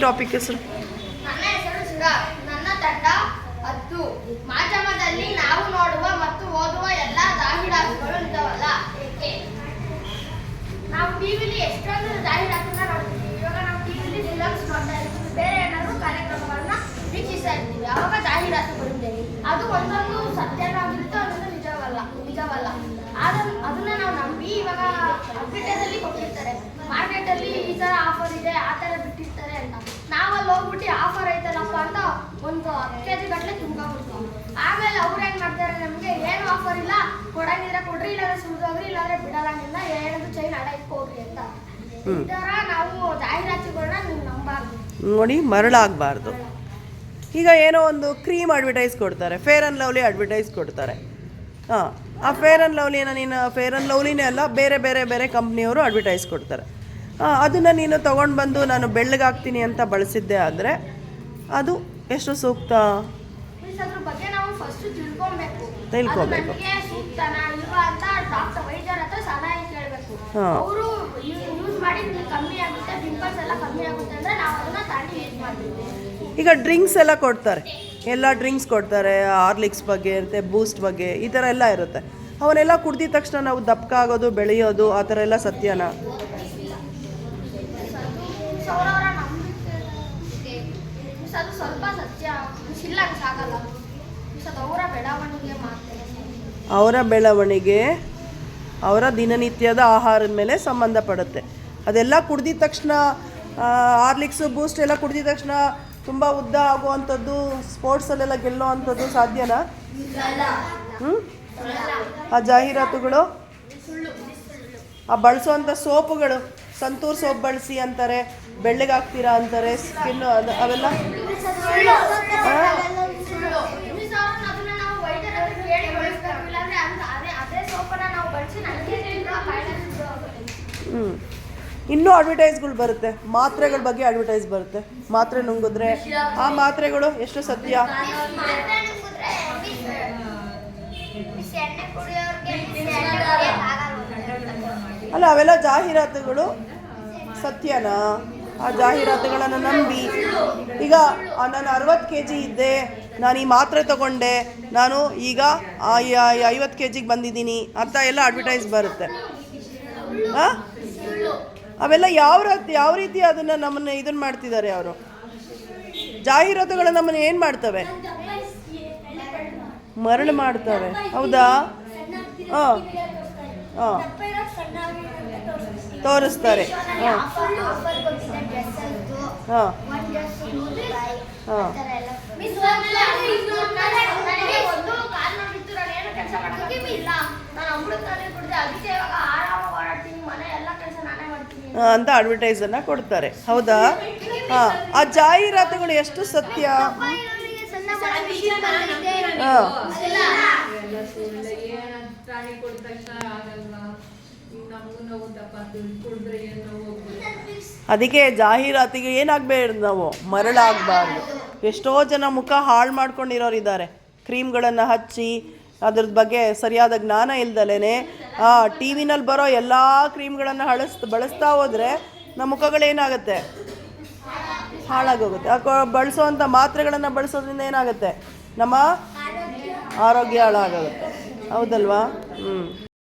Topic ಹೆಸರು? ನನ್ನ ಹೆಸರು ಸುಧಾ. ನನ್ನ ತಂಡ 10. ಮಾಧ್ಯಮದಲ್ಲಿ ನಾವು ನೋಡುವ ಮತ್ತು ಓದುವ ಎಲ್ಲ ಜಾಹೀರಾತುಗಳು ನಿಜವಲ್ಲ. ಏಕೆ? ನಾವು ಟಿವಿಲಿ ಎಷ್ಟೊಂದು ಜಾಹೀರಾತನ್ನ ನೋಡ್ತೀವಿ. ಇವಾಗ ನಾವು ಟಿವಿಲಿ ಫಿಲಮ್ಸ್ ನೋಡ್ತಾ ಇರ್ತೀವಿ, ಬೇರೆ ಏನಾದರೂ ಕಾರ್ಯಕ್ರಮಗಳನ್ನ ವೀಕ್ಷಿಸ್ತಾ ಇರ್ತೀವಿ. ಆವಾಗ ಜಾಹೀರಾತು ಬರುತ್ತೆ. ಅದು ಒಂದೊಂದು ಸತ್ಯನಾಗಿರುತ್ತೆ, ಒಂದೊಂದು ನಿಜವಲ್ಲ. ಅದನ್ನ ನಾವು ನಂಬಿ ಇವಾಗ ಅಡ್ವರ್ಟೈಸಲ್ಲಿ ಕೊಟ್ಟಿರ್ತಾರೆ, ಮಾರ್ಕೆಟಲ್ಲಿ ಈ ಥರ ಆಫರ್ ಇದೆ, ಆ ಥರ ಬಿಟ್ಟಿರ್ತಾರೆ ಅಂತ. ನಾವಲ್ಲಿ ಹೋಗ್ಬಿಟ್ಟು ಆಫರ್ ಐತಲ್ಲಪ್ಪ ಅಂತ ಒಂದು 10 kg ಗಟ್ಟಲೆ ತುಂಬ್ಕೊಂಡ್ಬಿಡ್ತೀವಿ. ಆಮೇಲೆ ಅವ್ರು ಏನು ಮಾಡ್ತಾರೆ, ನಮಗೆ ಏನು ಆಫರ್ ಇಲ್ಲ, ಕೊಡಂಗಿದ್ರೆ ಕೊಡ್ರಿ, ಇಲ್ಲಾಂದ್ರೆ ಸುರಿದೋಗ್ರಿ, ಇಲ್ಲಾಂದ್ರೆ ಬಿಡೋದಂಗಿಲ್ಲ, ಏನದು ಚೈನ್ ಅಡ ಇಟ್ಕೋಗ್ರಿ ಅಂತ. ಈ ಥರ ನಾವು ಜಾಹೀರಾತುಗಳನ್ನ ನೀವು ನಂಬಾರ್ದು, ನೋಡಿ, ಮರಳಾಗಬಾರ್ದು. ಈಗ ಏನೋ ಒಂದು ಕ್ರೀಮ್ ಅಡ್ವರ್ಟೈಸ್ ಕೊಡ್ತಾರೆ, ಫೇರ್ ಆ್ಯಂಡ್ ಲವ್ಲಿ ಅಡ್ವರ್ಟೈಸ್ ಕೊಡ್ತಾರೆ. ಹಾಂ, ಆ ಫೇರ್ ಆ್ಯಂಡ್ ಲವ್ಲಿನ ನೀನು ಫೇರ್ ಆ್ಯಂಡ್ ಲವ್ಲಿನೇ ಅಲ್ಲ, ಬೇರೆ ಕಂಪ್ನಿಯವರು ಅಡ್ವರ್ಟೈಸ್ ಕೊಡ್ತಾರೆ. ಅದನ್ನು ನೀನು ತೊಗೊಂಡು ಬಂದು ನಾನು ಬೆಳ್ಳಗಾಗ್ತೀನಿ ಅಂತ ಬಳಸಿದ್ದೆ ಆದರೆ ಅದು ಎಷ್ಟು ಸೂಕ್ತ? ಅದ್ರ ಬಗ್ಗೆ ನಾವು ಫಸ್ಟ್ ತಿಳ್ಕೊಬೇಕು. ಸೂಕ್ತನಾ ಇಲ್ವಾ ಅಂತ ಡಾಕ್ಟರ್ ವೈದ್ಯರ ಹತ್ರ ಸಲಹೆ ಕೇಳಬೇಕು. ಅವರು ಯೂಸ್ ಮಾಡಿ ಕಮ್ಮಿ ಆಗುತ್ತೆ, ಪಿಂಪಲ್ಸ್ ಎಲ್ಲ ಕಮ್ಮಿ ಆಗುತ್ತೆ ಅಂದರೆ ನಾವು ಅದನ್ನ ತಾಂಡಿ ಯೂಸ್ ಮಾಡ್ತೀವಿ. ಈಗ ಡ್ರಿಂಕ್ಸ್ ಎಲ್ಲ ಕೊಡ್ತಾರೆ, ಎಲ್ಲ ಡ್ರಿಂಕ್ಸ್ ಕೊಡ್ತಾರೆ, ಹಾರ್ಲಿಕ್ಸ್ ಬಗ್ಗೆ ಇರುತ್ತೆ, ಬೂಸ್ಟ್ ಬಗ್ಗೆ, ಈ ಥರ ಎಲ್ಲ ಇರುತ್ತೆ. ಅವನ್ನೆಲ್ಲ ಕುಡ್ದಿದ ತಕ್ಷಣ ನಾವು ದಪ್ಪ ಆಗೋದು, ಬೆಳೆಯೋದು, ಆ ಥರ ಎಲ್ಲ ಸತ್ಯನಾ? ಅದು ಸ್ವಲ್ಪ ಸತ್ಯ ಇಲ್ಲ, ಸಾಗಲ್ಲ. ಅವರ ಬೆಳವಣಿಗೆ ಅವರ ದಿನನಿತ್ಯದ ಆಹಾರದ ಮೇಲೆ ಸಂಬಂಧಪಡುತ್ತೆ. ಅದೆಲ್ಲ ಕುಡ್ದಿದ ತಕ್ಷಣ, ಹಾರ್ಲಿಕ್ಸು ಬೂಸ್ಟ್ ಎಲ್ಲ ಕುಡ್ದಿದ ತಕ್ಷಣ ತುಂಬ ಉದ್ದ ಆಗುವಂಥದ್ದು, ಸ್ಪೋರ್ಟ್ಸಲ್ಲೆಲ್ಲ ಗೆಲ್ಲೋ ಅಂಥದ್ದು ಸಾಧ್ಯನಾ? ಆ ಜಾಹೀರಾತುಗಳು, ಆ ಬಳಸೋವಂಥ ಸೋಪುಗಳು, ಸಂತೂರ್ ಸೋಪ್ ಬಳಸಿ ಅಂತಾರೆ, ಬೆಳ್ಳಗಾಗ್ತೀರಾ ಅಂತಾರೆ, ಸ್ಕಿನ್ ಅವೆಲ್ಲ ಇನ್ನೂ ಅಡ್ವರ್ಟೈಸ್ಗಳು ಬರುತ್ತೆ, ಮಾತ್ರೆಗಳ ಬಗ್ಗೆ ಅಡ್ವರ್ಟೈಸ್ ಬರುತ್ತೆ. ಮಾತ್ರೆ ನುಂಗಿದ್ರೆ ಆ ಮಾತ್ರೆಗಳು ಎಷ್ಟು ಸತ್ಯ? ಅಲ್ಲ, ಅವೆಲ್ಲ ಜಾಹೀರಾತುಗಳು ಸತ್ಯನಾ? ಆ ಜಾಹೀರಾತುಗಳನ್ನು ನಂಬಿ ಈಗ ನಾನು 60 kg ಇದ್ದೆ, ನಾನು ಈ ಮಾತ್ರೆ ತಗೊಂಡೆ, ನಾನು ಈಗ 50 kgಗೆ ಬಂದಿದ್ದೀನಿ ಅಂತ ಎಲ್ಲ ಅಡ್ವರ್ಟೈಸ್ ಬರುತ್ತೆ. ಹಾಂ, ಅವೆಲ್ಲ ಯಾವ ರೀತಿ ಅದನ್ನು ನಮ್ಮನ್ನು ಇದನ್ನು ಮಾಡ್ತಿದ್ದಾರೆ ಅವರು. ಜಾಹೀರಾತುಗಳು ನಮ್ಮನ್ನು ಏನು ಮಾಡ್ತವೆ? ಮರಳು ಮಾಡ್ತವೆ, ಹೌದಾ? ಹಾಂ ಹಾಂ, ತೋರಿಸ್ತಾರೆ. ಹಾಂ ಹಾಂ ಹಾಂ, ಅಂತ ಅಡ್ವರ್ಟೈಸನ್ನು ಕೊಡ್ತಾರೆ, ಹೌದಾ? ಹಾಂ, ಆ ಜಾಹೀರಾತುಗಳು ಎಷ್ಟು ಸತ್ಯ? ಹಾಂ, ಅದಕ್ಕೆ ಜಾಹೀರಾತಿಗೆ ಏನಾಗಬೇಡ್ದು, ನಾವು ಮರಳಾಗಬಾರ್ದು. ಎಷ್ಟೋ ಜನ ಮುಖ ಹಾಳು ಮಾಡ್ಕೊಂಡಿರೋರಿದ್ದಾರೆ, ಕ್ರೀಮ್ಗಳನ್ನು ಹಚ್ಚಿ ಅದ್ರದ್ದು ಬಗ್ಗೆ ಸರಿಯಾದ ಜ್ಞಾನ ಇಲ್ದಲೇ ಟಿ ವಿನಲ್ಲಿ ಬರೋ ಎಲ್ಲ ಕ್ರೀಮ್ಗಳನ್ನು ಬಳಸ್ತಾ ಹೋದರೆ ನಮ್ಮ ಮುಖಗಳೇನಾಗುತ್ತೆ? ಹಾಳಾಗೋಗುತ್ತೆ. ಬಳಸೋವಂಥ ಮಾತ್ರೆಗಳನ್ನು ಬಳಸೋದ್ರಿಂದ ಏನಾಗುತ್ತೆ? ನಮ್ಮ ಆರೋಗ್ಯ ಹಾಳಾಗುತ್ತೆ, ಹೌದಲ್ವಾ?